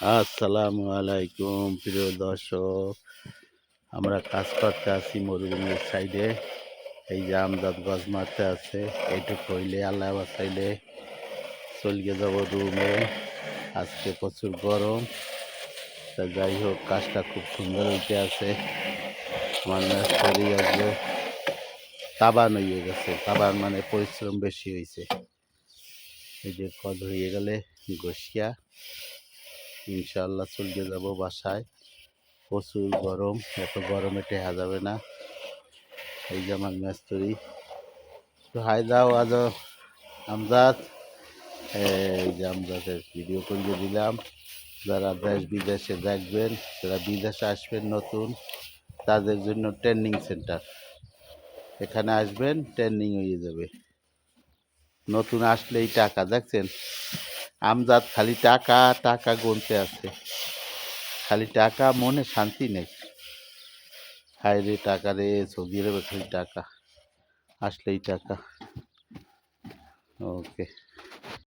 আসসালামু আলাইকুম প্রিয় দর্শক। আমরা কাজ করতে আছি মরুভূমির সাইডে। এই যে আমজাদ গজ মারতে আছে। এইটুকু হইলে আল্লাহ বাঁচাইলে চলিয়ে যাব রুমে। আজকে প্রচুর গরম, তা যাই হোক কাজটা খুব সুন্দর হইতে আছে। আমার শরীর আজকে তাবান হয়ে গেছে। তাবান মানে পরিশ্রম বেশি হয়েছে। এই যে কদ হয়ে গেলে গসিয়া ইনশাআল্লাহ চলিয়ে যাব বাসায়। প্রচুর গরম, এত গরমে টেহা যাবে না। এই যে আমার মিস্ত্রি, তো হাই দাও আজ আমজাদ। এই যে আমজাদের ভিডিও করে দিলাম। যারা দেশ বিদেশে দেখবেন, যারা বিদেশে আসবেন নতুন, তাদের জন্য ট্রেনিং সেন্টার। এখানে আসবেন, ট্রেনিং হয়ে যাবে। নতুন আসলেই টাকা দেখছেন, আমজাদ খালি টাকা টাকা গুনতে আছে। খালি টাকা, মনে শান্তি নেই। হায় রে টাকা রে, সৌদি আরবে খালি টাকা, আসলেই টাকা। ওকে।